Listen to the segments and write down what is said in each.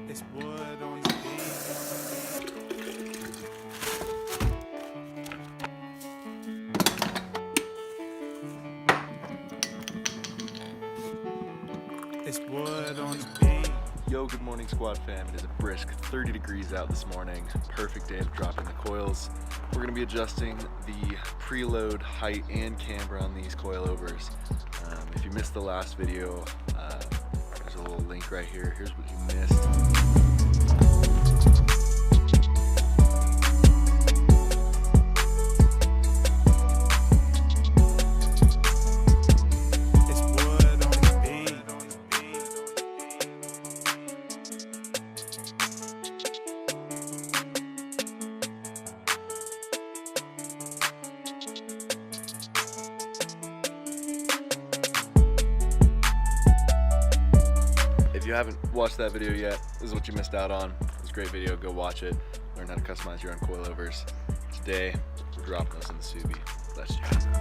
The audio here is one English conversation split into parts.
It's wood on the beat. It's wood on the beat. Yo, good morning squad fam. It is a brisk 30 degrees out this morning. Perfect day to drop in the coils. We're gonna be adjusting the preload height and camber on these coilovers. If you missed the last video, there's a little link right here. Here's what you missed. If you haven't watched that video yet, this is what you missed out on. It was a great video, go watch it. Learn how to customize your own coilovers. Today, we're dropping those in the Subi. Let's check it out.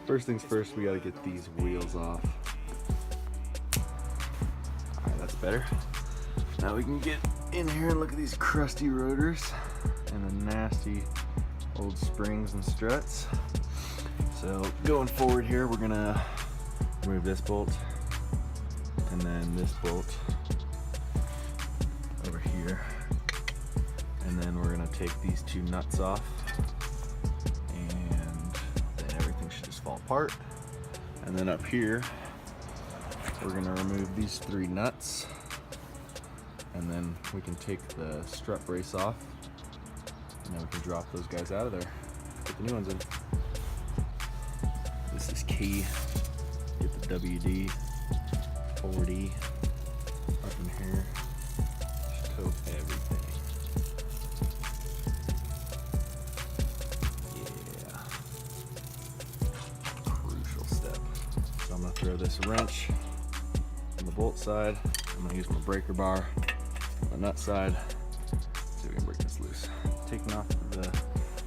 First things first, we gotta get these wheels off. Alright, that's better. Now we can get in here and look at these crusty rotors and the nasty old springs and struts. So going forward here, we're gonna remove this bolt and then this bolt over here. And then we're gonna take these two nuts off. Fall apart, and then up here we're going to remove these three nuts, and then we can take the strut brace off, and then we can drop those guys out of there, put the new ones in. This is key. Get the WD 40 up in here, just coat everything. Throw this wrench on the bolt side. I'm going to use my breaker bar on the nut side. See if we can break this loose. Taking off the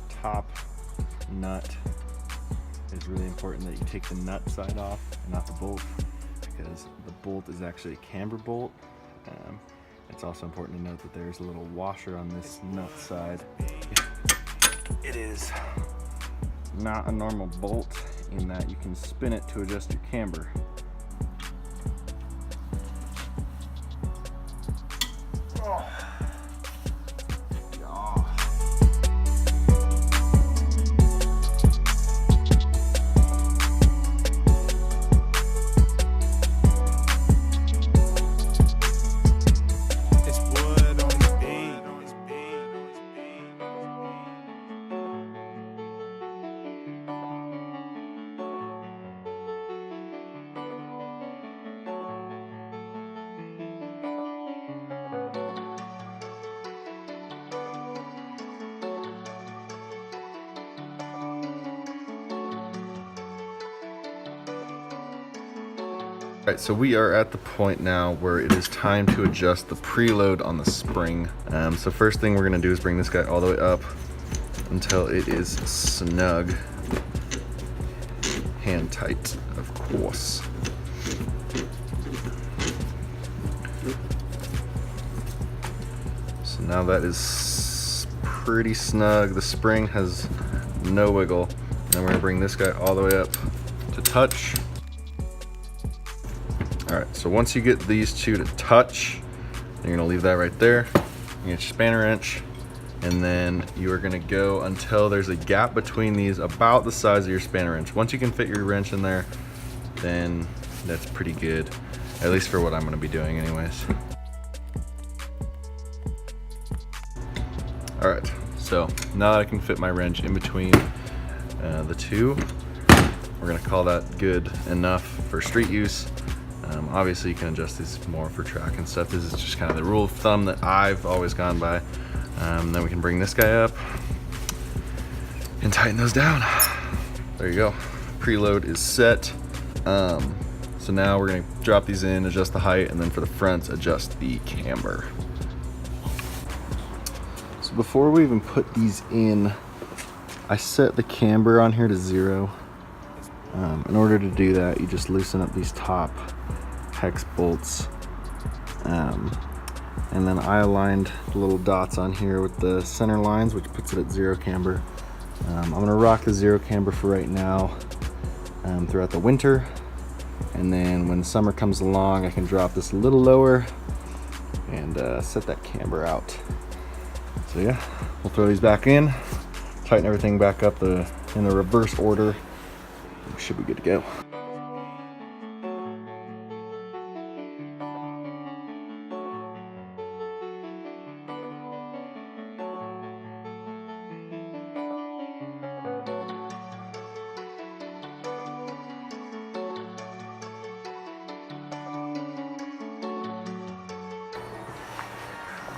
top nut is really important that you take the nut side off and not the bolt, because the bolt is actually a camber bolt. It's also important to note that there's a little washer on this nut side. It is not a normal bolt in that you can spin it to adjust your camber. Oh. Alright, so we are at the point now where it is time to adjust the preload on the spring. So first thing we're going to do is bring this guy all the way up until it is snug. Hand tight, of course. So now that is pretty snug. The spring has no wiggle. And then we're going to bring this guy all the way up to touch. Alright, so once you get these two to touch, you're going to leave that right there. You get your spanner wrench, and then you are going to go until there's a gap between these about the size of your spanner wrench. Once you can fit your wrench in there, then that's pretty good, at least for what I'm going to be doing anyways. Alright, so now that I can fit my wrench in between the two, we're going to call that good enough for street use. Obviously you can adjust these more for track and stuff. This is just kind of the rule of thumb that I've always gone by. Then we can bring this guy up and tighten those down. There you go. Preload is set. So now we're gonna drop these in, adjust the height, and then for the fronts, adjust the camber. So before we even put these in, I set the camber on here to 0. In order to do that, you just loosen up these top hex bolts. And then I aligned the little dots on here with the center lines, which puts it at 0 camber. I'm gonna rock the 0 camber for right now throughout the winter. And then when summer comes along, I can drop this a little lower and set that camber out. So yeah, we'll throw these back in, tighten everything back up in the reverse order. We should be good to go.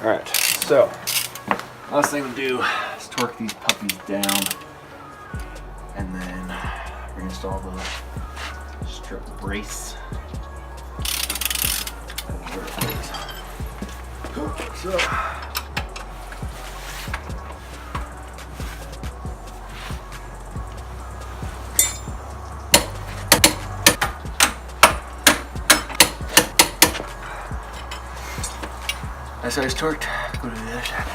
All right, so last thing to do is torque these puppies down, and then reinstall the strip brace. So, that's how it's torqued. Go to the other side.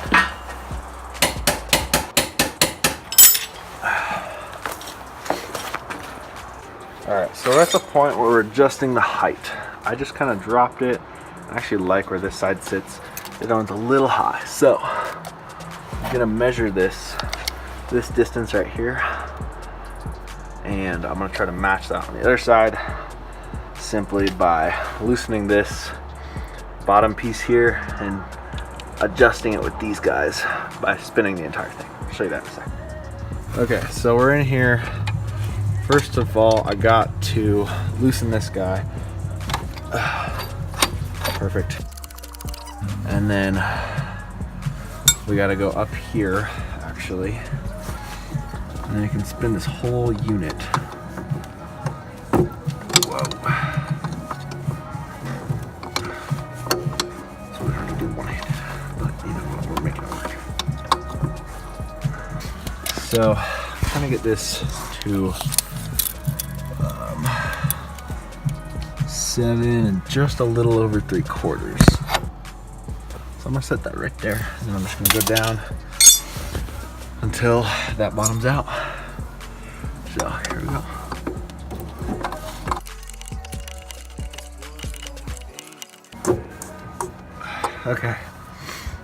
Alright, so we're at the point where we're adjusting the height. I just kind of dropped it. I actually like where this side sits. It one's a little high. So I'm gonna measure this distance right here, and I'm gonna try to match that on the other side simply by loosening this bottom piece here and adjusting it with these guys by spinning the entire thing. I'll show you that in a second. Okay, so we're in here. First of all, I got to loosen this guy. Perfect. And then we got to go up here, actually. And then you can spin this whole unit. Whoa. So we have to do one-handed, but you know what, we're making it work. So I'm trying to get this to 7 and just a little over 3/4. So I'm gonna set that right there, and then I'm just gonna go down until that bottoms out. So here we go. Okay,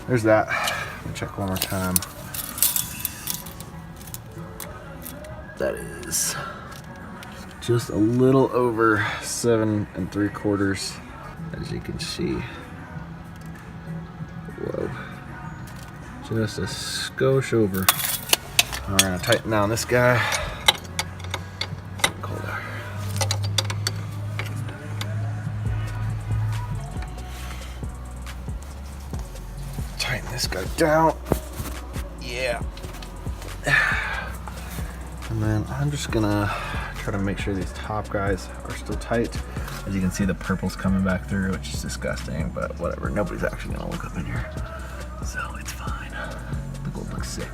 there's that. Let me check one more time. That is just a little over 7 3/4, as you can see. Whoa, just a skosh over. All right, I'll tighten down this guy. Colder. Tighten this guy down. Yeah. And then I'm just gonna try to make sure these top guys are still tight. As you can see, the purple's coming back through, which is disgusting, but whatever. Nobody's actually gonna look up in here, so it's fine. The gold looks sick.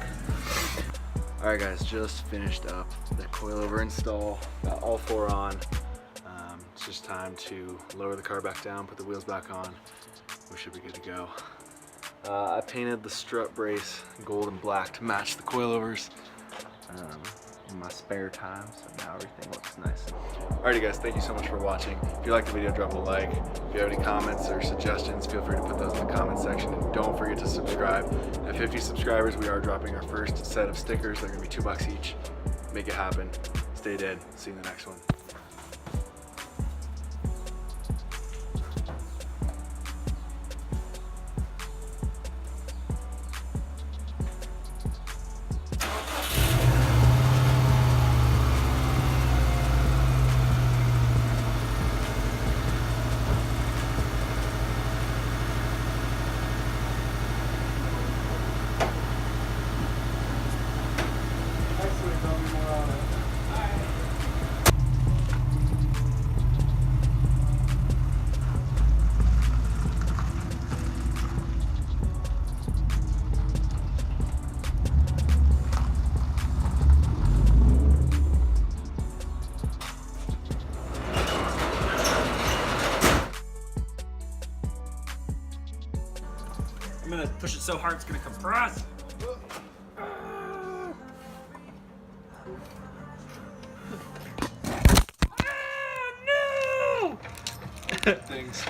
All right, guys, just finished up the coilover install. Got all 4 on. It's just time to lower the car back down, put the wheels back on. We should be good to go. I painted the strut brace gold and black to match the coilovers. In my spare time, so now everything looks nice. Alrighty guys, thank you so much for watching. If you liked the video, drop a like. If you have any comments or suggestions, feel free to put those in the comment section, and don't forget to subscribe. At 50 subscribers, we are dropping our first set of stickers. They're gonna be $2 each. Make it happen. Stay dead. See you in the next one. Push it so hard it's gonna compress. No! Things.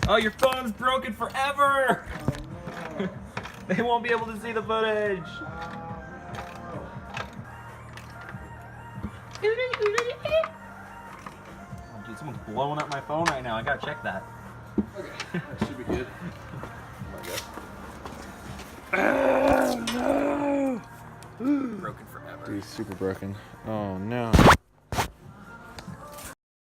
Oh, your phone's broken forever. They won't be able to see the footage. Oh, dude, someone's blowing up my phone right now. I gotta check that. Okay, that should be good. Broken forever. Dude, super broken. Oh no.